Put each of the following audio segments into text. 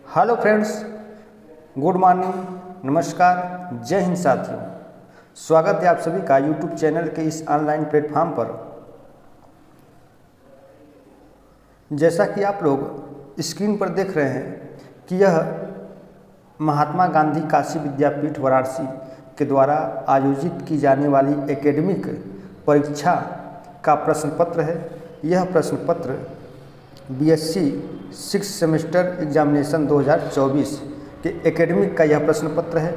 Hello friends, good morning, नमस्कार, जय हिंद साथियों। स्वागत है आप सभी का यूट्यूब चैनल के इस ऑनलाइन प्लेटफॉर्म पर। जैसा कि आप लोग स्क्रीन पर देख रहे हैं कि यह महात्मा गांधी काशी विद्यापीठ वाराणसी के द्वारा आयोजित की जाने वाली एकेडमिक परीक्षा का प्रश्न पत्र है। यह प्रश्न पत्र बीएससी 6 सेमेस्टर एग्जामिनेशन 2024 के एकेडमिक का यह प्रश्न पत्र है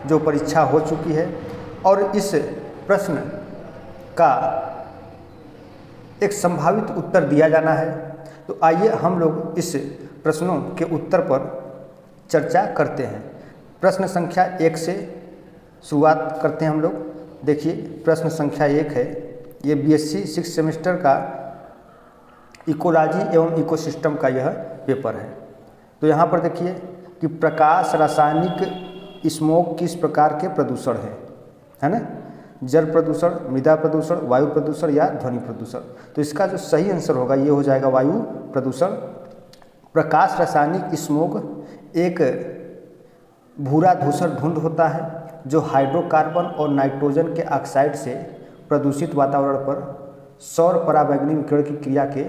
जो परीक्षा हो चुकी है और इस प्रश्न का एक संभावित उत्तर दिया जाना है। तो आइए हम लोग इस प्रश्नों के उत्तर पर चर्चा करते हैं। प्रश्न संख्या 1 से शुरुआत करते हैं हम लोग। देखिए, प्रश्न संख्या 1 है, ये बीएससी 6 सेमेस्टर का इकोलॉजी एवं इकोसिस्टम का यह पेपर है। तो यहाँ पर देखिए कि प्रकाश, रासायनिक, स्मोक किस प्रकार के प्रदूषण है ना? जल प्रदूषण, मृदा प्रदूषण, वायु प्रदूषण या ध्वनि प्रदूषण। तो इसका जो सही आंसर होगा ये हो जाएगा वायु प्रदूषण। प्रकाश रासायनिक स्मोक एक भूरा धूसर धुंध होता है जो हाइड्रोकार्बन और नाइट्रोजन के ऑक्साइड से प्रदूषित वातावरण पर सौर पराबैंगनी विकिरण की क्रिया के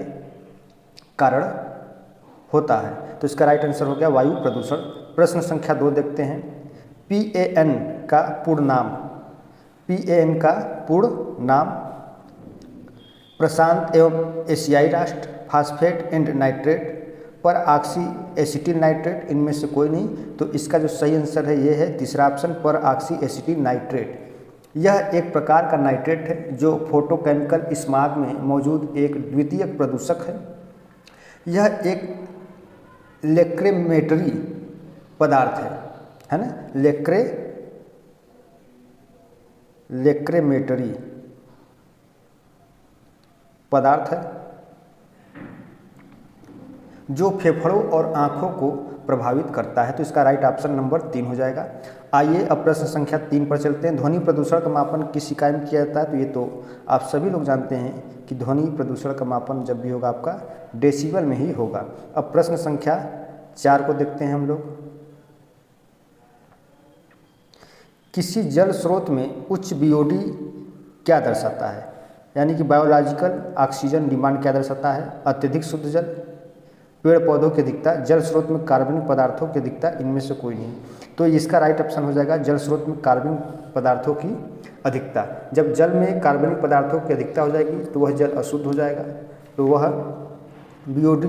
कारण होता है। तो इसका राइट आंसर हो गया वायु प्रदूषण। प्रश्न संख्या 2 देखते हैं। PAN का पूर्ण नाम, PAN का पूर्ण नाम प्रशांत एवं एशियाई राष्ट्र, फास्फेट एंड नाइट्रेट, पर ऑक्सी एसिटिल नाइट्रेट, इनमें से कोई नहीं। तो इसका जो सही आंसर है ये है तीसरा ऑप्शन, पर ऑक्सी एसिटिल नाइट्रेट। यह एक प्रकार का नाइट्रेट है जो फोटोकेमिकल स्माग में मौजूद एक द्वितीयक प्रदूषक है। यह एक लेक्रेमेटरी पदार्थ है ना? लेक्रेमेटरी पदार्थ है जो फेफड़ों और आँखों को प्रभावित करता है। तो इसका राइट ऑप्शन नंबर 3 हो जाएगा। आइए अब प्रश्न संख्या 3 पर चलते हैं। ध्वनि प्रदूषण का मापन किस इकाई में किया जाता है? तो ये तो आप सभी लोग जानते हैं कि ध्वनि प्रदूषण का मापन जब भी होगा आपका डेसिबल में ही होगा। अब प्रश्न संख्या 4 को देखते हैं हम लोग। किसी जल स्रोत में उच्च बीओडी क्या दर्शाता है? यानी कि बायोलॉजिकल ऑक्सीजन डिमांड क्या दर्शाता है? अत्यधिक शुद्ध जल, पेड़ पौधों की अधिकता, जल स्रोत में कार्बनिक पदार्थों की अधिकता, इनमें से कोई नहीं। तो इसका राइट ऑप्शन हो जाएगा जल स्रोत में कार्बनिक पदार्थों की अधिकता। जब जल में कार्बनिक पदार्थों की अधिकता हो जाएगी तो वह जल अशुद्ध हो जाएगा, तो वह बीओडी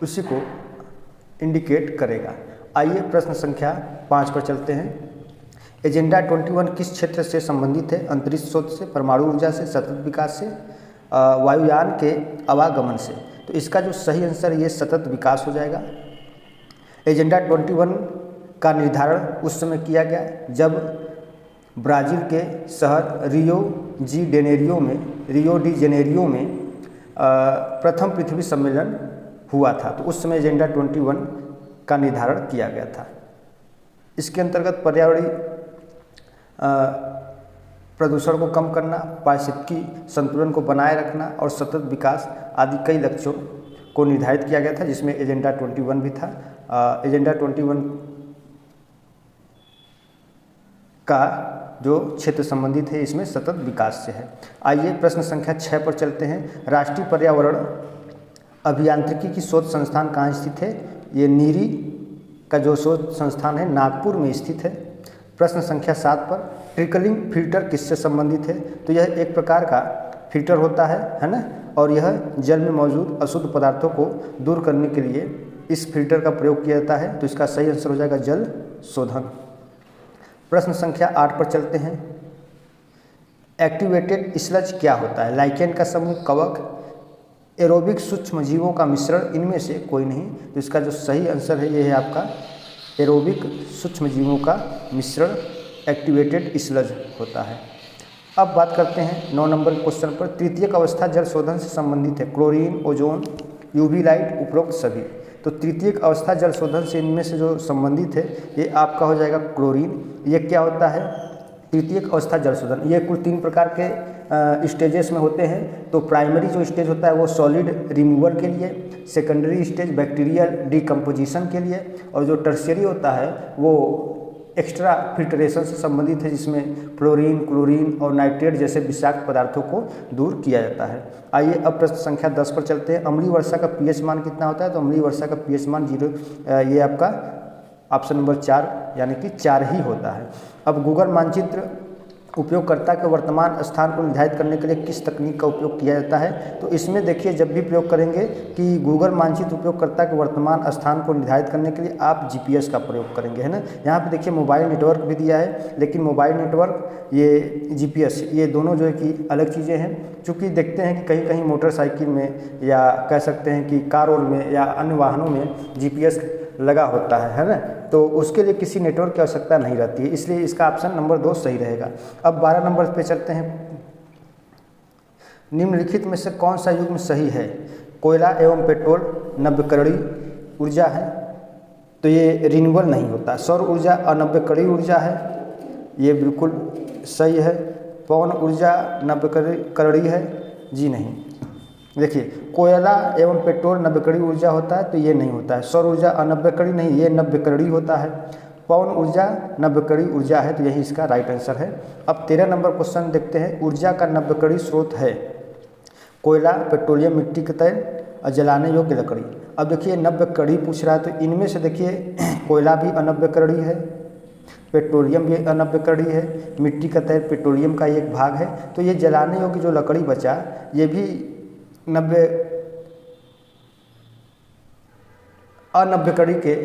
उसी को इंडिकेट करेगा। आइए प्रश्न संख्या 5 पर चलते हैं। एजेंडा 21 किस क्षेत्र से संबंधित है? अंतरिक्ष शोध से, परमाणु ऊर्जा से, सतत विकास से, वायुयान के आवागमन से। तो इसका जो सही आंसर ये सतत विकास हो जाएगा। एजेंडा 21 का निर्धारण उस समय किया गया जब ब्राज़ील के शहर रियो डी जेनेरियो में प्रथम पृथ्वी सम्मेलन हुआ था। तो उस समय एजेंडा 21 का निर्धारण किया गया था। इसके अंतर्गत पर्यावरणीय प्रदूषण को कम करना, पारिस्थितिकी संतुलन को बनाए रखना और सतत विकास आदि कई लक्ष्यों को निर्धारित किया गया था, जिसमें एजेंडा 21 भी था। एजेंडा 21 का जो क्षेत्र संबंधित है इसमें सतत विकास से है। आइए प्रश्न संख्या 6 पर चलते हैं। राष्ट्रीय पर्यावरण अभियांत्रिकी की शोध संस्थान कहाँ स्थित है? ये नीरी का जो शोध संस्थान है नागपुर में स्थित है। प्रश्न संख्या 7 पर ट्रिकलिंग फिल्टर किससे संबंधित है? तो यह एक प्रकार का फिल्टर होता है ना? और यह जल में मौजूद अशुद्ध पदार्थों को दूर करने के लिए इस फिल्टर का प्रयोग किया जाता है। तो इसका सही आंसर हो जाएगा जल शोधन। प्रश्न संख्या 8 पर चलते हैं। एक्टिवेटेड स्लज क्या होता है? लाइकेन का समूह, कवक, एरोबिक सूक्ष्म जीवों का मिश्रण, इनमें से कोई नहीं। तो इसका जो सही आंसर है ये है आपका एरोबिक सूक्ष्म जीवों का मिश्रण एक्टिवेटेड स्लज होता है। अब बात करते हैं 9 नंबर क्वेश्चन पर। तृतीयक अवस्था जल शोधन से संबंधित है। क्लोरीन, ओजोन, यूवी लाइट, उपरोक्त सभी। तो तृतीयक अवस्था जल शोधन से इनमें से जो संबंधित है ये आपका हो जाएगा क्लोरीन। ये क्या होता है? तृतीयक अवस्था जल शोधन। ये कुल 3 प्रकार के स्टेजेस में होते हैं। तो प्राइमरी जो स्टेज होता है वो सॉलिड रिमूवल के लिए, सेकेंडरी स्टेज बैक्टीरियल डिकम्पोजिशन के लिए, और जो टर्शियरी होता है वो एक्स्ट्रा फिल्ट्रेशन से संबंधित है, जिसमें फ्लोरीन, क्लोरीन और नाइट्रेट जैसे विषाक्त पदार्थों को दूर किया जाता है। आइए अब प्रश्न संख्या 10 पर चलते हैं। अम्लीय वर्षा का पीएच मान कितना होता है? तो अम्लीय वर्षा का पीएच मान 0, ये आपका ऑप्शन नंबर 4 यानी कि 4 ही होता है। अब गूगल मानचित्र उपयोगकर्ता के वर्तमान स्थान को निर्धारित करने के लिए किस तकनीक का उपयोग किया जाता है? तो इसमें देखिए, जब भी प्रयोग करेंगे कि गूगल मानचित्र उपयोगकर्ता के वर्तमान स्थान को निर्धारित करने के लिए आप जीपीएस का प्रयोग करेंगे, है ना। यहाँ पे देखिए मोबाइल नेटवर्क भी दिया है, लेकिन मोबाइल नेटवर्क, ये जीपीएस, ये दोनों जो है कि अलग चीज़ें हैं। चूँकि देखते हैं कि कहीं कहीं मोटरसाइकिल में या कह सकते हैं कि कारों में या अन्य वाहनों में जीपीएस लगा होता है ना, तो उसके लिए किसी नेटवर्क की आवश्यकता नहीं रहती है, इसलिए इसका ऑप्शन नंबर 2 सही रहेगा। अब 12 नंबर पे चलते हैं। निम्नलिखित में से कौन सा युग्म सही है? कोयला एवं पेट्रोल नव्यकरणीय ऊर्जा है, तो ये रिन्यूएबल नहीं होता। सौर ऊर्जा अनव्यकरणीय ऊर्जा है, ये बिल्कुल सही है। पवन ऊर्जा नव्यकरणीय है, जी नहीं। देखिए, कोयला एवं पेट्रोल नव्यकरणीय ऊर्जा होता है, तो ये नहीं होता है। सौर ऊर्जा अनव्यकरणीय नहीं, ये नव्यकरणीय होता है। पवन ऊर्जा नव्यकरणीय ऊर्जा है, तो यही इसका राइट आंसर है। अब 13 नंबर क्वेश्चन देखते हैं। ऊर्जा का नव्यकरणीय स्रोत है कोयला, पेट्रोलियम, मिट्टी के तेल और जलाने योग्य लकड़ी। अब देखिए नव्यकरणीय पूछ रहा है, तो इनमें से देखिए कोयला भी अनव्यकरणीय है, पेट्रोलियम भी अनव्यकरणीय है, मिट्टी का तेल पेट्रोलियम का एक भाग है। तो ये जलाने योग्य जो लकड़ी बचा, ये भी अनव्यकरणीय के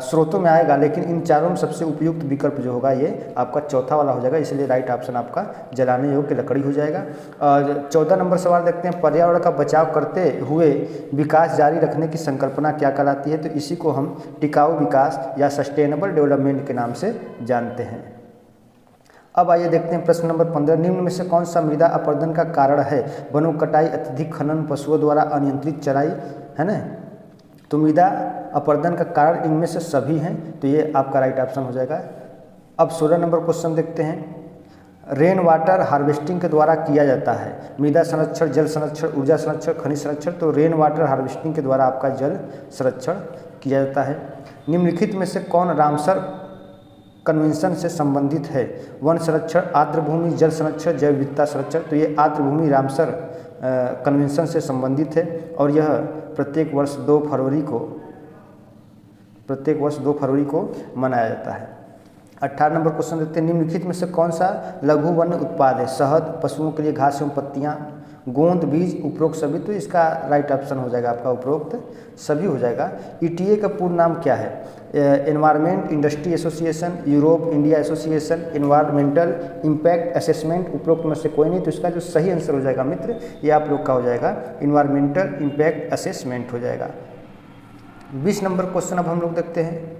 स्रोतों में आएगा, लेकिन इन चारों में सबसे उपयुक्त विकल्प जो होगा ये आपका चौथा वाला हो जाएगा, इसलिए राइट ऑप्शन आपका जलाने योग्य लकड़ी हो जाएगा। और 14 नंबर सवाल देखते हैं। पर्यावरण का बचाव करते हुए विकास जारी रखने की संकल्पना क्या कहलाती है? तो इसी को हम टिकाऊ विकास या सस्टेनेबल डेवलपमेंट के नाम से जानते हैं। अब आइए देखते हैं प्रश्न नंबर 15। निम्न में से कौन सा मृदा अपरदन का कारण है? वनों कटाई, अत्यधिक खनन, पशुओं द्वारा अनियंत्रित चराई, है ना। तो मृदा अपरदन का कारण इनमें से सभी हैं, तो ये आपका राइट ऑप्शन हो जाएगा। अब 16 नंबर क्वेश्चन देखते हैं। रेन वाटर हार्वेस्टिंग के द्वारा किया जाता है मृदा संरक्षण, जल संरक्षण, ऊर्जा संरक्षण, खनिज संरक्षण। तो रेन वाटर हार्वेस्टिंग के द्वारा आपका जल संरक्षण किया जाता है। निम्नलिखित में से कौन रामसर कन्वेंशन से संबंधित है? वन संरक्षण, आर्द्र भूमि, जल संरक्षण, जैव विविधता संरक्षण। तो ये आर्द्र भूमि रामसर कन्वेंशन से संबंधित है, और यह प्रत्येक वर्ष 2 फरवरी को मनाया जाता है। 18 नंबर क्वेश्चन देखते हैं। निम्नलिखित में से कौन सा लघु वन्य उत्पाद है? शहद, पशुओं के लिए घास एवं पत्तियाँ, गोंद, बीज, उपरोक्त सभी। तो इसका राइट ऑप्शन हो जाएगा आपका उपरोक्त सभी हो जाएगा। ईटीए का पूर्ण नाम क्या है? Environment industry association, Europe India association, environmental impact assessment. उपरोक्त में से कोई नहीं, तो इसका जो सही आंसर हो जाएगा मित्र, ये आप लोग का हो जाएगा एनवायरमेंटल इम्पैक्ट असेसमेंट हो जाएगा। 20 नंबर क्वेश्चन अब हम लोग देखते हैं।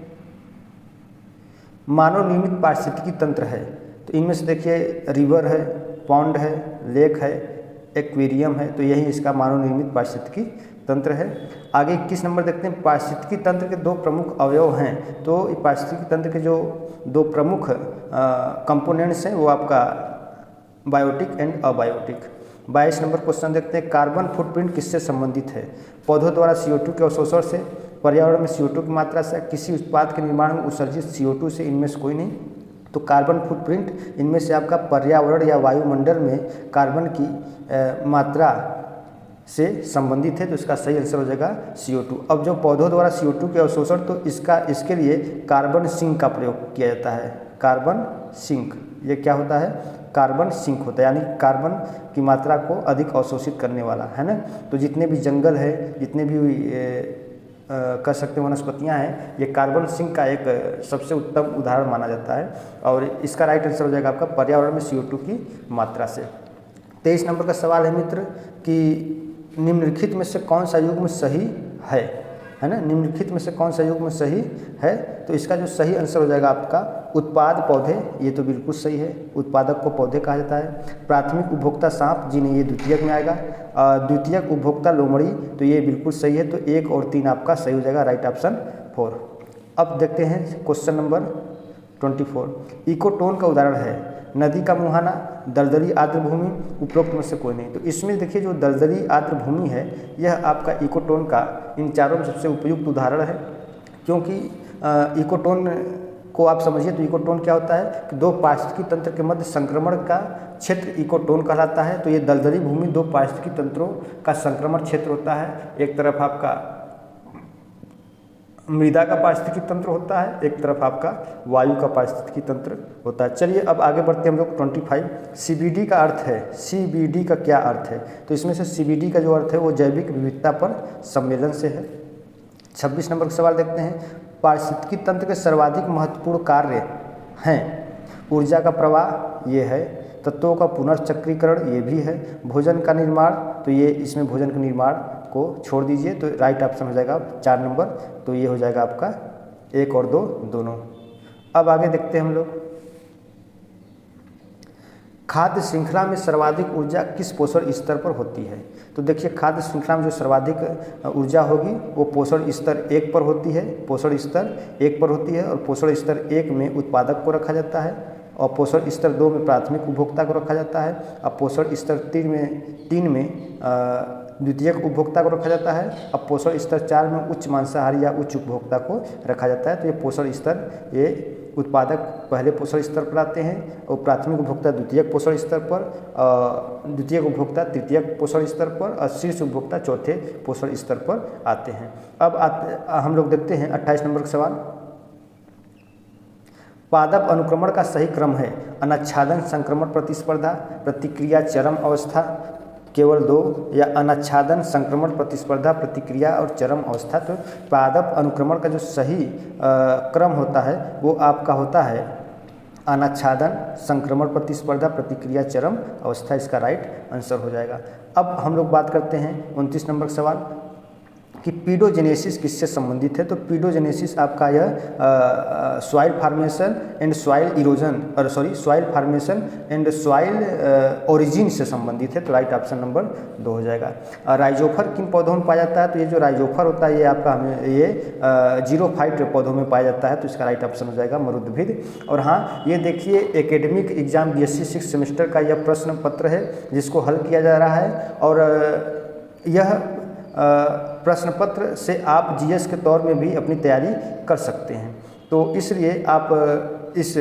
मानव निर्मित पारिस्थितिकी तंत्र है, तो इनमें से देखिए रिवर है, पॉन्ड है, लेक है, एक्वेरियम है। तो यही इसका मानव निर्मित पारिस्थितिकी तंत्र है। आगे 21 नंबर देखते हैं। पारिस्थितिकी तंत्र के 2 प्रमुख अवयव हैं, तो पारिस्थितिकी तंत्र के जो 2 प्रमुख कंपोनेंट्स हैं वो आपका biotic and abiotic. 22 number question देखते हैं। कार्बन फुटप्रिंट किससे संबंधित है? पौधों द्वारा CO2 के अवशोषण से, पर्यावरण में CO2 की मात्रा से, किसी उत्पाद के निर्माण में उत्सर्जित CO2 से। इनमें से कोई नहीं। तो कार्बन फुटप्रिंट इनमें से आपका पर्यावरण या वायुमंडल में कार्बन की मात्रा से संबंधित है, तो इसका सही आंसर हो जाएगा CO2। अब जो पौधों द्वारा CO2 के अवशोषण, तो इसके लिए कार्बन सिंक का प्रयोग किया जाता है। कार्बन सिंक, ये क्या होता है? कार्बन सिंक होता है, यानी कार्बन की मात्रा को अधिक अवशोषित करने वाला, है ना। तो जितने भी जंगल है, जितने भी कह सकते हैं वनस्पतियाँ हैं, ये कार्बन सिंक का एक सबसे उत्तम उदाहरण माना जाता है, और इसका राइट आंसर हो जाएगा आपका पर्यावरण में CO2 की मात्रा से। 23 नंबर का सवाल है मित्र कि निम्नलिखित में से कौन सा युग्म सही है ना। निम्नलिखित में से कौन सा युग्म सही है? तो इसका जो सही आंसर हो जाएगा आपका उत्पाद पौधे, ये तो बिल्कुल सही है, उत्पादक को पौधे कहा जाता है। प्राथमिक उपभोक्ता सांप, जी नहीं, ये द्वितीयक में आएगा। द्वितीयक उपभोक्ता लोमड़ी, तो ये बिल्कुल सही है, तो 1 और 3 आपका सही हो जाएगा, राइट ऑप्शन 4। अब देखते हैं क्वेश्चन नंबर 24। इकोटोन का उदाहरण है नदी का मुहाना, दलदली आर्द्र भूमि, उपरोक्त में से कोई नहीं। तो इसमें देखिए जो दलदली आर्द्र भूमि है यह आपका इकोटोन का इन चारों में सबसे उपयुक्त उदाहरण है, क्योंकि इकोटोन को आप समझिए तो इकोटोन क्या होता है कि दो पारिस्थितिकी तंत्र के मध्य संक्रमण का क्षेत्र इकोटोन कहलाता है। तो ये दलदली भूमि दो पारिस्थितिकी तंत्रों का संक्रमण क्षेत्र होता है। एक तरफ आपका मृदा का पारिस्थितिकी तंत्र होता है, एक तरफ आपका वायु का पारिस्थितिकी तंत्र होता है। चलिए अब आगे बढ़ते हैं हम लोग 25 सीबीडी का अर्थ है। सीबीडी का क्या अर्थ है? तो इसमें से सीबीडी का जो अर्थ है वो जैविक विविधता पर सम्मेलन से है। 26 नंबर का सवाल देखते हैं। पारिस्थितिकी तंत्र के सर्वाधिक महत्वपूर्ण कार्य हैं ऊर्जा का प्रवाह, ये है, तत्वों का पुनर्चक्रीकरण, ये भी है, भोजन का निर्माण, तो ये इसमें भोजन के निर्माण को छोड़ दीजिए तो राइट ऑप्शन हो जाएगा 4 नंबर। तो ये हो जाएगा आपका 1 और 2 दोनों। अब आगे देखते हैं हम लोग खाद्य श्रृंखला में सर्वाधिक ऊर्जा किस पोषण स्तर पर होती है? तो देखिए खाद्य श्रृंखला में जो सर्वाधिक ऊर्जा होगी वो पोषण स्तर 1 पर होती है। पोषण स्तर 1 पर होती है और पोषण स्तर 1 में उत्पादक को रखा जाता है और पोषण स्तर 2 में प्राथमिक उपभोक्ता को रखा जाता है। अब पोषण स्तर 3 में द्वितीयक उपभोक्ता को रखा जाता है। अब पोषण स्तर 4 में उच्च मांसाहारी या उच्च उपभोक्ता को रखा जाता है। तो ये पोषण स्तर ये उत्पादक पहले पोषण स्तर पर आते हैं और प्राथमिक उपभोक्ता द्वितीयक पोषण स्तर पर, द्वितीयक उपभोक्ता तृतीयक पोषण स्तर पर और शीर्ष उपभोक्ता चौथे पोषण स्तर पर आते हैं। अब हम लोग देखते हैं 28 नंबर का सवाल। पादप अनुक्रमण का सही क्रम है अनाच्छादन, संक्रमण, प्रतिस्पर्धा, प्रतिक्रिया, चरम अवस्था, केवल 2, या अनाच्छादन, संक्रमण, प्रतिस्पर्धा, प्रतिक्रिया और चरम अवस्था। तो पादप अनुक्रमण का जो सही क्रम होता है वो आपका होता है अनाच्छादन, संक्रमण, प्रतिस्पर्धा, प्रतिक्रिया, चरम अवस्था। इसका राइट आंसर हो जाएगा। अब हम लोग बात करते हैं 29 नंबर सवाल कि पीडोजेनेसिस किससे संबंधित है? तो पीडोजेनेसिस आपका यह soil formation and soil erosion और soil formation and soil origin से संबंधित है। तो राइट ऑप्शन नंबर 2 हो जाएगा। राइजोफर किन पौधों में पाया जाता है? तो ये जो राइजोफर होता है ये आपका ये जीरोफाइट पौधों में पाया जाता है। तो इसका राइट ऑप्शन हो जाएगा मरुद्भिद। और हाँ, ये देखिए एकेडमिक एग्जाम BSc 6 सेमेस्टर का यह प्रश्न पत्र है जिसको हल किया जा रहा है और यह प्रश्न पत्र से आप GS के तौर में भी अपनी तैयारी कर सकते हैं। तो इसलिए आप इस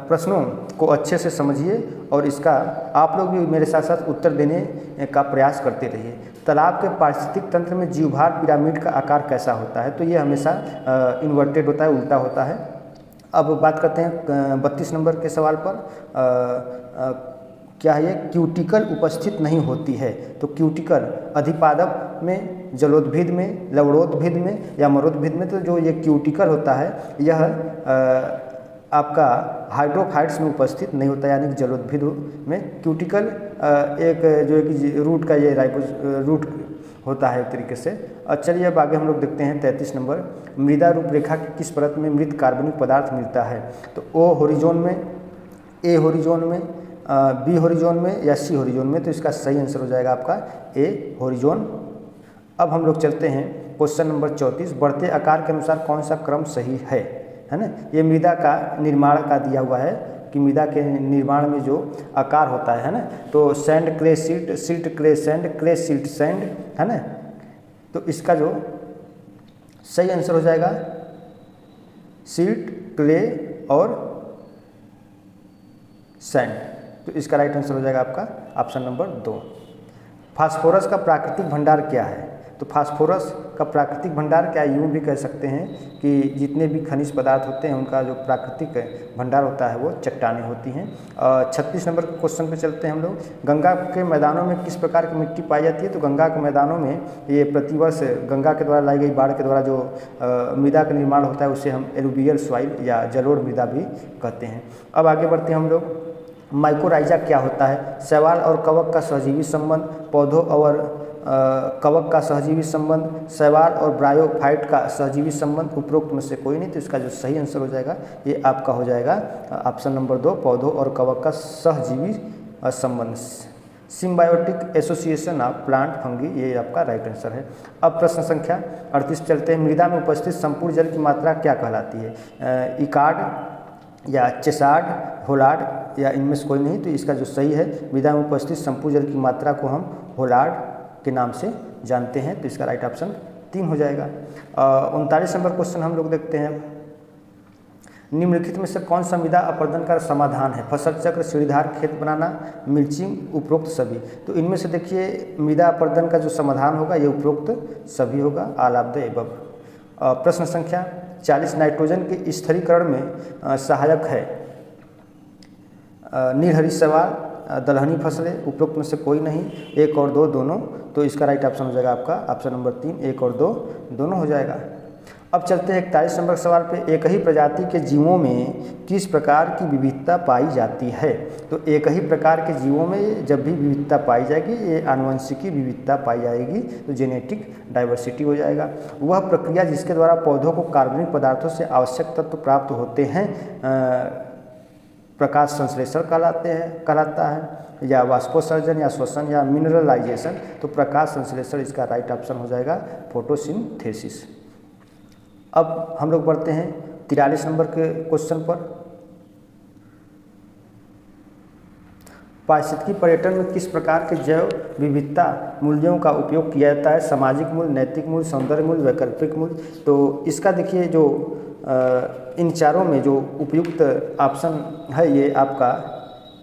प्रश्नों को अच्छे से समझिए और इसका आप लोग भी मेरे साथ साथ उत्तर देने का प्रयास करते रहिए। तालाब के पारिस्थितिक तंत्र में जीवभार पिरामिड का आकार कैसा होता है? तो ये हमेशा इन्वर्टेड होता है, उल्टा होता है। अब बात करते हैं 32 नंबर के सवाल पर। क्या है ये? क्यूटिकल उपस्थित नहीं होती है। तो क्यूटिकल अधिपादप में, जलोद्भिद में, लवणोद्भिद में या मरोद्भिद में। तो जो ये क्यूटिकल होता है यह आपका हाइड्रोफाइट्स में उपस्थित नहीं होता, यानी कि जलोद्भिद में क्यूटिकल एक जो है कि रूट का ये रूट होता है एक तरीके से। चलिए अब आगे हम लोग देखते हैं 33 नंबर। मृदा रूपरेखा की किस परत में मृत कार्बनिक पदार्थ मिलता है? तो O होरिजोन में, A होरिजोन में, B होरिजोन में या C होरिजोन में। तो इसका सही आंसर हो जाएगा आपका A होरिजोन। अब हम लोग चलते हैं क्वेश्चन नंबर 34। बढ़ते आकार के अनुसार कौन सा क्रम सही है ना? ये मृदा का निर्माण का दिया हुआ है कि मृदा के निर्माण में जो आकार होता है ना, तो sand clay silt, silt clay sand, clay silt sand, है ना? तो इसका जो सही आंसर हो जाएगा सिल्ट, क्ले और सैंड। तो इसका राइट आंसर हो जाएगा आपका ऑप्शन नंबर 2। फास्फोरस का प्राकृतिक भंडार क्या है? तो फास्फोरस का प्राकृतिक भंडार क्या, यूँ भी कह सकते हैं कि जितने भी खनिज पदार्थ होते हैं उनका जो प्राकृतिक भंडार होता है वो चट्टानें होती हैं। 36 नंबर के क्वेश्चन पे चलते हैं हम लोग। गंगा के मैदानों में किस प्रकार की मिट्टी पाई जाती है? तो गंगा के मैदानों में ये प्रतिवर्ष गंगा के द्वारा लाई गई बाढ़ के द्वारा जो मृदा का निर्माण होता है उसे हम एलुवियल सॉइल या जलोढ़ मृदा भी कहते हैं। अब आगे बढ़ते हैं हम लोग। माइकोराइजा क्या होता है? शैवाल और कवक का सहजीवी संबंध, पौधों और कवक का सहजीवी संबंध, शैवाल और ब्रायोफाइट का सहजीवी संबंध, उपरोक्त में से कोई नहीं। तो इसका जो सही आंसर हो जाएगा ये आपका हो जाएगा ऑप्शन नंबर 2, पौधों और कवक का सहजीवी संबंध, symbiotic association of plant fungi, ये आपका राइट आंसर है। अब प्रश्न संख्या 38 चलते हैं। मृदा में उपस्थित संपूर्ण जल की मात्रा क्या कहलाती है? इकार्ड, या चेसार्ड, होलार्ड या इनमें से कोई नहीं। तो इसका जो सही है, मृदा में उपस्थित संपूर्ण जल की मात्रा को हम होलार्ड के नाम से जानते हैं। तो इसका राइट ऑप्शन 3 हो जाएगा। 39 नंबर क्वेश्चन हम लोग देखते हैं, निम्नलिखित में से कौन सा मृदा अपरदन का समाधान है? फसल चक्र, सीढ़ीदार खेत बनाना, मिल्चिंग, उपरोक्त सभी। तो इनमें से देखिए मृदा अपरदन का जो समाधान होगा ये उपरोक्त सभी होगा, ऑल ऑफ द एबव। प्रश्न संख्या 40, नाइट्रोजन के स्थिरीकरण में सहायक है नीलहरी शैवाल, दलहनी फसलें, उपरोक्त में से कोई नहीं, 1 और 2 दोनों। तो इसका राइट ऑप्शन हो जाएगा आपका ऑप्शन नंबर 3, 1 और 2 दोनों हो जाएगा। अब चलते हैं 41 नंबर सवाल पे, एक ही प्रजाति के जीवों में किस प्रकार की विविधता पाई जाती है? तो एक ही प्रकार के जीवों में जब भी विविधता पाई जाएगी ये आनुवंशिकी विविधता पाई जाएगी, तो जेनेटिक डाइवर्सिटी हो जाएगा। वह प्रक्रिया जिसके द्वारा पौधों को कार्बनिक पदार्थों से आवश्यक तत्व प्राप्त होते हैं प्रकाश संश्लेषण कहलाता है, या वाष्पोत्सर्जन या श्वसन या मिनरलाइजेशन। तो प्रकाश संश्लेषण इसका राइट ऑप्शन हो जाएगा, फोटोसिंथेसिस। अब हम लोग बढ़ते हैं 43 नंबर के क्वेश्चन पर, पारिस्थितिकी पर्यटन में किस प्रकार के जैव विविधता मूल्यों का उपयोग किया जाता है? सामाजिक मूल्य, नैतिक मूल्य, सौंदर्य मूल्य, वैकल्पिक मूल्य। तो इसका देखिए जो इन चारों में जो उपयुक्त ऑप्शन है ये आपका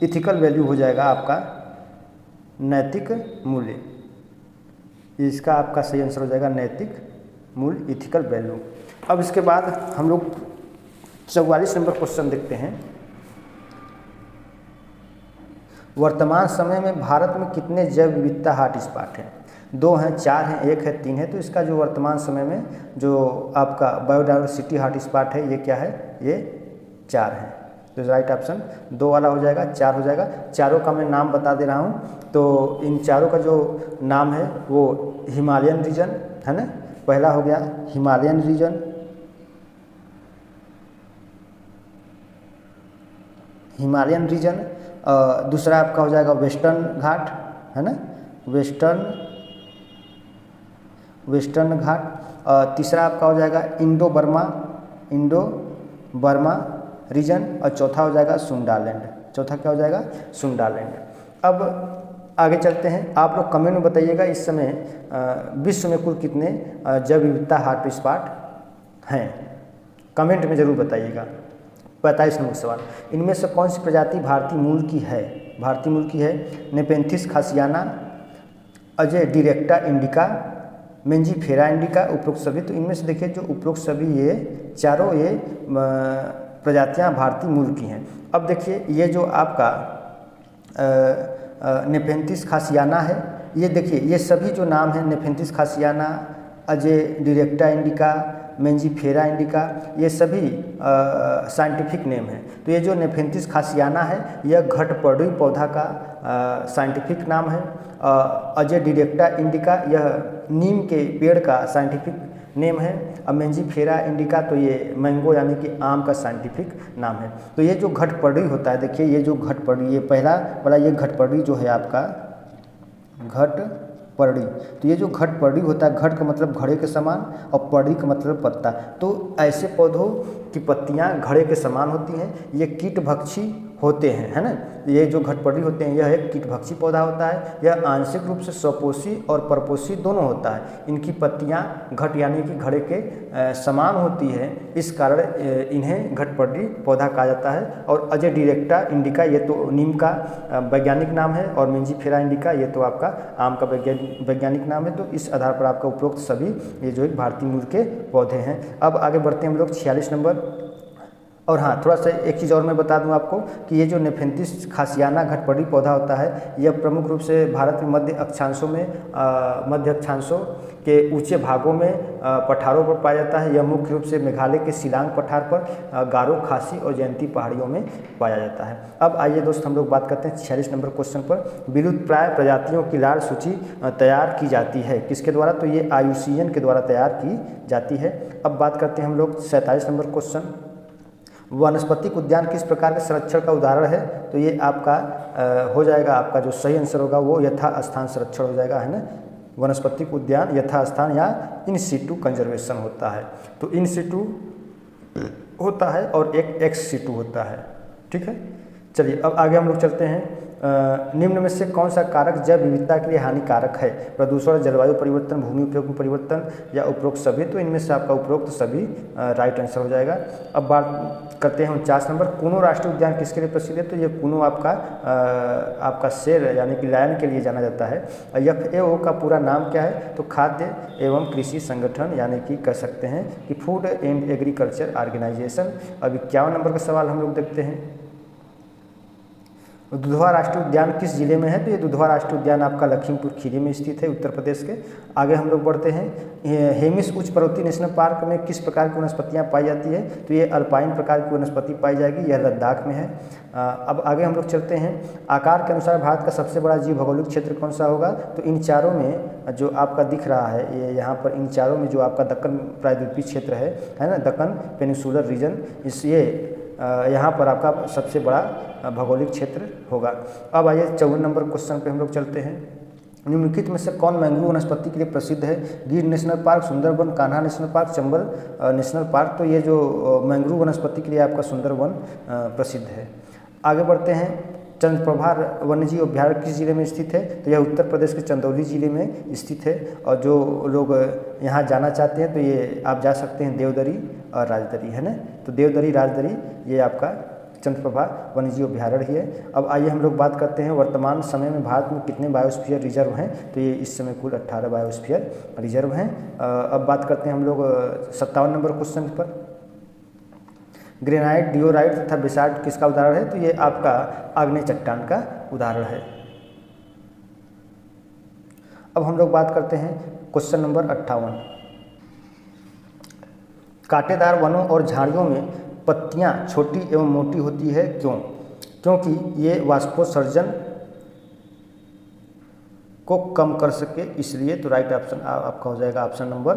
इथिकल वैल्यू हो जाएगा, आपका नैतिक मूल्य। इसका आपका सही आंसर हो जाएगा नैतिक मूल्य, इथिकल वैल्यू। अब इसके बाद हम लोग 44 नंबर क्वेश्चन देखते हैं, वर्तमान समय में भारत में कितने जैव विविधता हॉटस्पॉट हैं? 2 हैं, 4 हैं, 1 है, 3 है। तो इसका जो वर्तमान समय में जो आपका बायोडाइवर्सिटी हॉटस्पॉट है ये क्या है? ये 4 है। तो राइट ऑप्शन 2 वाला हो जाएगा, 4 हो जाएगा। चारों का मैं नाम बता दे रहा हूँ। तो इन चारों का जो नाम है वो हिमालयन रीजन है ना, पहला हो गया हिमालयन रीजन, हिमालयन रीजन, दूसरा आपका हो जाएगा वेस्टर्न घाट है ना, वेस्टर्न घाट, तीसरा आपका हो जाएगा इंडो बर्मा रीजन, और चौथा हो जाएगा सुंडालैंड। चौथा क्या हो जाएगा? सुंडालैंड। अब आगे चलते हैं, आप लोग कमेंट में बताइएगा इस समय विश्व में कुल कितने जैव विविधता हॉटस्पॉट हैं, कमेंट में ज़रूर बताइएगा। 45 नंबर सवाल, इनमें से कौन सी प्रजाति भारतीय मूल की है? भारतीय मूल की है nepenthes khasiana, azadirachta indica, mangifera indica, उपरोक्त सभी। तो इनमें से देखिए जो उपरोक्त सभी ये चारों ये प्रजातियां भारतीय मूल की हैं। अब देखिए ये जो आपका नेपेंथिस खासियाना है, ये देखिए ये सभी जो नाम है nepenthes khasiana, azadirachta indica, mangifera indica, ये सभी साइंटिफिक नेम है। तो ये जो नेपेंथिस खासियाना है यह घटपर्णी पौधा का साइंटिफिक नाम है। अजय डिरेक्टा इंडिका यह नीम के पेड़ का साइंटिफिक नेम है। और मेंजीफेरा इंडिका तो ये मैंगो यानी कि आम का साइंटिफिक नाम है। तो ये जो घटपर्णी होता है, देखिए ये जो घटपर्णी, ये पहला वाला ये घटपर्णी जो है आपका घटपर्णी। तो ये जो घटपर्णी होता है, घट का मतलब घड़े के समान और पर्णी का मतलब पत्ता। तो ऐसे पौधों की पत्तियां घड़े के समान होती हैं, ये कीटभक्षी होते हैं है ना। ये जो घटपर्णी होते हैं यह एक कीटभक्षी पौधा होता है। यह आंशिक रूप से स्वपोषी और परपोषी दोनों होता है। इनकी पत्तियां घट यानी कि घड़े के समान होती है, इस कारण इन्हें घटपर्णी पौधा कहा जाता है। और अजय डिरेक्टा इंडिका ये तो नीम का वैज्ञानिक नाम है, और मेंजीफेरा इंडिका ये तो आपका आम का वैज्ञानिक नाम है। तो इस आधार पर आपका उपरोक्त सभी ये जो एक भारतीय मूल के पौधे हैं। अब आगे बढ़ते हैं हम लोग 46 नंबर। और हाँ, थोड़ा सा एक चीज़ और मैं बता दूं आपको कि ये जो नेपेंथिस खासियाना घटपर्णी पौधा होता है यह प्रमुख रूप से भारत में मध्य अक्षांशों के ऊंचे भागों में पठारों पर पाया जाता है। यह मुख्य रूप से मेघालय के शिलांग पठार पर, गारो, खासी और जयंती पहाड़ियों में पाया जाता है। अब आइए दोस्त हम लोग बात करते हैं 46 नंबर क्वेश्चन पर। विलुप्तप्राय प्रजातियों की लाल सूची तैयार की जाती है किसके द्वारा? तो ये IUCN के द्वारा तैयार की जाती है। अब बात करते हैं हम लोग 47 नंबर क्वेश्चन। वनस्पतिक उद्यान किस प्रकार के संरक्षण का उदाहरण है? तो ये आपका हो जाएगा, आपका जो सही आंसर होगा वो यथास्थान संरक्षण हो जाएगा है ना। वनस्पतिक उद्यान यथास्थान या इन सिटू कंजर्वेशन होता है। तो इन सिटू होता है और एक XC2 होता है। ठीक है, चलिए अब आगे हम लोग चलते हैं। निम्न में से कौन सा कारक जैव विविधता के लिए हानिकारक है? प्रदूषण, जलवायु परिवर्तन, भूमि उपयोग में परिवर्तन या उपरोक्त सभी? तो इनमें से आपका उपरोक्त सभी राइट आंसर हो जाएगा। अब बात करते हैं 49 नंबर, कूनो राष्ट्रीय उद्यान किसके लिए प्रसिद्ध है? तो ये कूनो आपका शेर यानी कि लायन के लिए जाना जाता है। FAO का पूरा नाम क्या है? तो खाद्य एवं कृषि संगठन, यानी कि कह सकते हैं कि फूड एंड एग्रीकल्चर ऑर्गेनाइजेशन। अब 51 नंबर का सवाल हम लोग देखते हैं, दुधवा राष्ट्रीय उद्यान किस जिले में है? तो ये दुधवा राष्ट्रीय उद्यान आपका लखीमपुर खीरी में स्थित है, उत्तर प्रदेश के। आगे हम लोग बढ़ते हैं, हेमिस उच्च पर्वतीय नेशनल पार्क में किस प्रकार की वनस्पतियाँ पाई जाती है? तो ये अल्पाइन प्रकार की वनस्पति पाई जाएगी, यह लद्दाख में है। अब आगे हम लोग चलते हैं, आकार के अनुसार भारत का सबसे बड़ा जीव भौगोलिक क्षेत्र कौन सा होगा? तो इन चारों में जो आपका दिख रहा है, ये यहाँ पर इन चारों में जो आपका दक्कन प्रायद्वीपीय क्षेत्र है ना, दक्कन पेनिनसुलर रीजन, ये यहाँ पर आपका सबसे बड़ा भौगोलिक क्षेत्र होगा। अब आइए 54 नंबर क्वेश्चन पे हम लोग चलते हैं, निम्नलिखित में से कौन मैंग्रोव वनस्पति के लिए प्रसिद्ध है? गिर national park, Sundarban, Kanha national park, Chambal national park. तो ये जो मैंग्रोव वनस्पति के लिए आपका सुंदरबन प्रसिद्ध है। आगे बढ़ते हैं, चंद्रप्रभा वन्यजीव अभ्यारण्य किस जिले में स्थित है? तो यह उत्तर प्रदेश के चंदौली जिले में स्थित है। और जो लोग यहाँ जाना चाहते हैं तो ये आप जा सकते हैं देवदरी और राजदरी, है ना। तो देवदरी, राजदरी ये आपका चंद्रप्रभा वन्यजीव अभ्यारण्य ही है। अब आइए हम लोग बात करते हैं, वर्तमान समय में भारत में कितने बायोस्फीयर रिजर्व हैं? तो ये इस समय कुल 18 बायोस्फीयर रिजर्व हैं। अब बात करते हैं हम लोग 57 नंबर क्वेश्चन पर, ग्रेनाइट, डिओराइट तथा बेसाल्ट किसका उदाहरण है? तो ये आपका आग्नेय चट्टान का उदाहरण है। अब हम लोग बात करते हैं क्वेश्चन नंबर 58, कांटेदार वनों और झाड़ियों में पत्तियां छोटी एवं मोटी होती है, क्यों? क्योंकि ये वाष्पोत्सर्जन को कम कर सके, इसलिए। तो राइट ऑप्शन आपका हो जाएगा ऑप्शन नंबर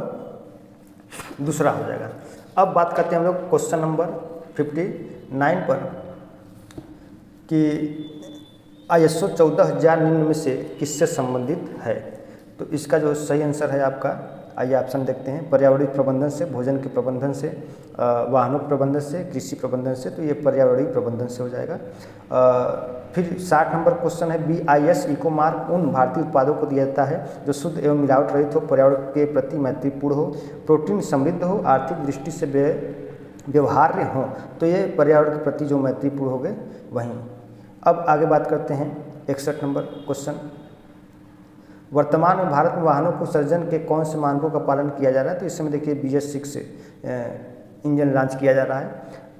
दूसरा हो जाएगा। अब बात करते हैं हम लोग क्वेश्चन नंबर 59 पर कि ISO 14000 निम्न में से किससे संबंधित है? तो इसका जो सही आंसर है आपका, आइए ऑप्शन देखते हैं, पर्यावरणीय प्रबंधन से, भोजन के प्रबंधन से, वाहनों के प्रबंधन से, कृषि प्रबंधन से। तो ये पर्यावरणीय प्रबंधन से हो जाएगा। फिर 60 नंबर क्वेश्चन है, BIS इको मार्क उन भारतीय उत्पादों को दिया जाता है जो शुद्ध एवं मिलावट रहित हो, पर्यावरण के प्रति मैत्रीपूर्ण हो, प्रोटीन समृद्ध हो, आर्थिक दृष्टि से व्यवहार्य हो। तो ये पर्यावरण के प्रति जो मैत्रीपूर्ण हो गए वहीं। अब आगे बात करते हैं 61 नंबर क्वेश्चन, वर्तमान में भारत में वाहनों को सर्जन के कौन से मानकों का पालन किया जा रहा है? तो इस समय देखिए BS6 से इंजन लॉन्च किया जा रहा है।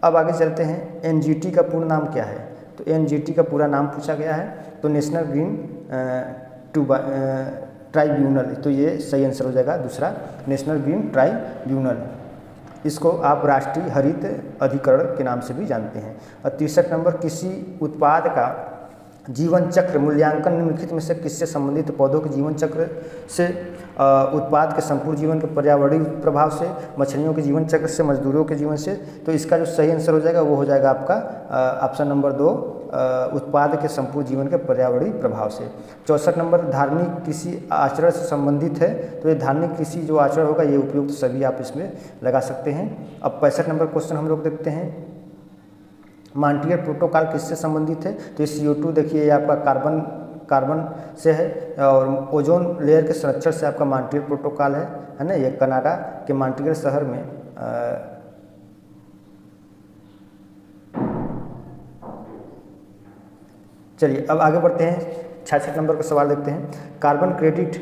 अब आगे चलते हैं, NGT का पूर्ण नाम क्या है? तो NGT का पूरा नाम पूछा गया है, तो नेशनल ग्रीन ट्राइब्यूनल। तो ये सही आंसर हो जाएगा दूसरा, नेशनल ग्रीन ट्राइब्यूनल। इसको आप राष्ट्रीय हरित अधिकरण के नाम से भी जानते हैं। और 63 नंबर, किसी उत्पाद का जीवन चक्र मूल्यांकन निम्नलिखित में से किससे संबंधित? पौधों के जीवन चक्र से, उत्पाद के संपूर्ण जीवन के पर्यावरणीय प्रभाव से, मछलियों के जीवन चक्र से, मजदूरों के जीवन से। तो इसका जो सही आंसर हो जाएगा वो हो जाएगा आपका ऑप्शन नंबर 2, उत्पाद के संपूर्ण जीवन के पर्यावरणीय प्रभाव से। 64 नंबर, धार्मिक कृषि आचरण से संबंधित है। तो ये धार्मिक कृषि जो आचरण होगा ये उपयुक्त सभी आप इसमें लगा सकते हैं। अब 65 नंबर क्वेश्चन हम लोग देखते हैं, मॉन्ट्रियल प्रोटोकॉल किससे संबंधित है? तो ये CO2 देखिए ये आपका कार्बन से है, और ओजोन लेयर के संरक्षण से आपका मॉन्ट्रियल प्रोटोकॉल है ना। ये कनाडा के मॉन्ट्रियल शहर में चलिए अब आगे बढ़ते हैं, 66 नंबर का सवाल देखते हैं, कार्बन क्रेडिट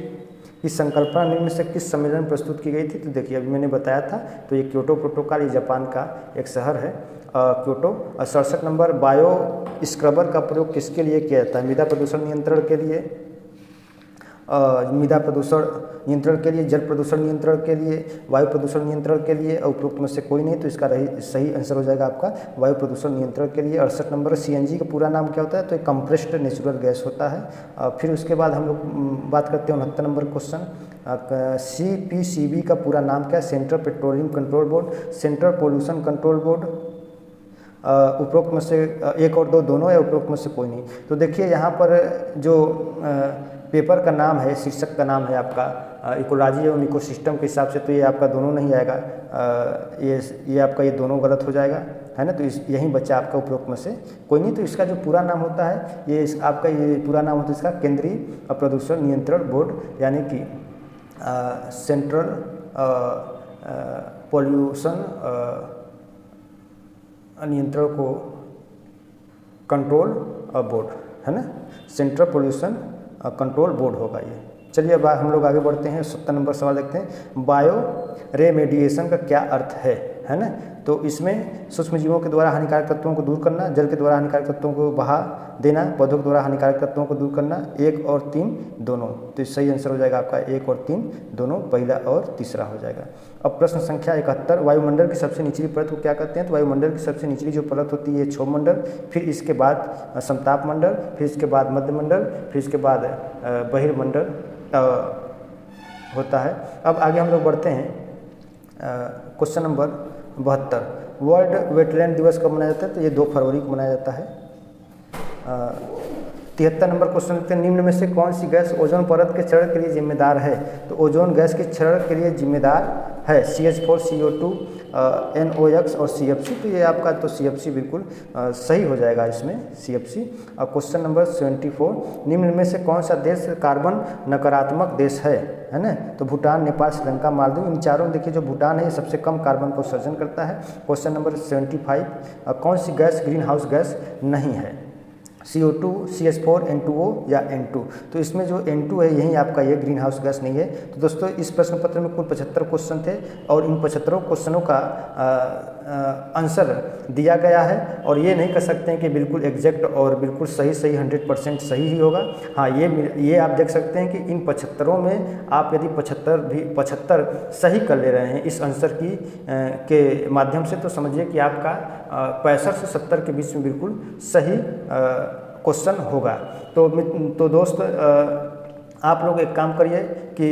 की संकल्पना निम्न में से किस सम्मेलन में प्रस्तुत की गई थी? तो देखिए अभी मैंने बताया था, तो ये क्योटो प्रोटोकॉल, ये जापान का एक शहर है क्योटो। 67 नंबर, बायो स्क्रबर का प्रयोग किसके लिए किया जाता है? मृदा प्रदूषण नियंत्रण के लिए, मृदा प्रदूषण नियंत्रण के लिए, जल प्रदूषण नियंत्रण के लिए, वायु प्रदूषण नियंत्रण के लिए, उपरोक्त में से कोई नहीं। तो इसका सही आंसर हो जाएगा आपका वायु प्रदूषण नियंत्रण के लिए। 68 नंबर, CNG का पूरा नाम क्या होता है? तो एक कंप्रेस्ड नेचुरल गैस होता है। फिर उसके बाद हम लोग बात करते हैं 69 नंबर क्वेश्चन, CPCB का पूरा नाम क्या है? Central petroleum control board, central pollution control board. उपरोक्त में से 1 और 2 दोनों है, उपरोक्त में से कोई नहीं। तो देखिए यहाँ पर जो पेपर का नाम है, शीर्षक का नाम है आपका इकोलॉजी एवं इकोसिस्टम के हिसाब से, तो ये आपका दोनों नहीं आएगा, ये आपका ये दोनों गलत हो जाएगा, है ना। तो यही बच्चा आपका उपरोक्त में से कोई नहीं। तो इसका जो पूरा नाम होता है ये आपका ये पूरा नाम होता है इसका केंद्रीय प्रदूषण नियंत्रण बोर्ड, यानी कि सेंट्रल पॉल्यूशन नियंत्रण को कंट्रोल बोर्ड, है ना, सेंट्रल पॉल्यूशन कंट्रोल बोर्ड होगा ये। चलिए अब हम लोग आगे बढ़ते हैं, 70 नंबर सवाल देखते हैं। बायो रेमेडिएशन का क्या अर्थ है ना। तो इसमें सूक्ष्म जीवों के द्वारा हानिकारक तत्वों को दूर करना, जल के द्वारा हानिकारक तत्वों को बहा देना, पौधों के द्वारा हानिकारक तत्वों को दूर करना, 1 और 3 दोनों। तो सही आंसर हो जाएगा आपका 1 और 3 दोनों, पहला और तीसरा हो जाएगा। अब प्रश्न संख्या 71, वायुमंडल की सबसे निचली परत को क्या कहते हैं। तो वायुमंडल की सबसे निचली जो परत होती है क्षोभमंडल, फिर इसके बाद समताप मंडल, फिर इसके बाद मध्यमंडल, फिर इसके बाद बहिर्मंडल होता है। अब आगे हम लोग बढ़ते हैं, क्वेश्चन नंबर 72, वर्ल्ड वेटलैंड दिवस कब मनाया जाता है। तो ये 2 फरवरी को मनाया जाता है। 73 नंबर क्वेश्चन लेते हैं, निम्न में से कौन सी गैस ओजोन परत के क्षरण के लिए जिम्मेदार है। तो ओजोन गैस के क्षरण के लिए जिम्मेदार है CH4, CO2, NOx और CFC। तो ये आपका तो CFC बिल्कुल सही हो जाएगा इसमें, CFC। और क्वेश्चन नंबर 74, निम्न में से कौन सा देश कार्बन नकारात्मक देश है ना। तो भूटान, नेपाल, श्रीलंका, मालदीव। इन चारों में देखिए जो भूटान है ये सबसे कम कार्बन का उत्सर्जन करता है। क्वेश्चन नंबर 75, कौन सी गैस ग्रीन हाउस गैस नहीं है। CO2, CH4, N2O या N2। तो इसमें जो N2 है यही आपका ये ग्रीन हाउस गैस नहीं है। तो दोस्तों इस प्रश्न पत्र में कुल 75 क्वेश्चन थे और इन 75 क्वेश्चनों का आंसर दिया गया है। और ये नहीं कह सकते हैं कि बिल्कुल एग्जैक्ट और बिल्कुल सही 100% सही ही होगा। हाँ, ये आप देख सकते हैं कि इन 75 में आप यदि 75 सही कर ले रहे हैं इस आंसर के माध्यम से, तो समझिए कि आपका 65 से 70 के बीच में बिल्कुल सही क्वेश्चन होगा। तो दोस्त आप लोग एक काम करिए कि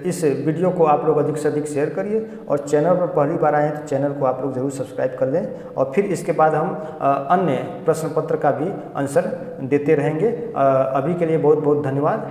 इस वीडियो को आप लोग अधिक से अधिक शेयर करिए और चैनल पर पहली बार आए हैं तो चैनल को आप लोग ज़रूर सब्सक्राइब कर लें। और फिर इसके बाद हम अन्य प्रश्न पत्र का भी आंसर देते रहेंगे। अभी के लिए बहुत बहुत धन्यवाद।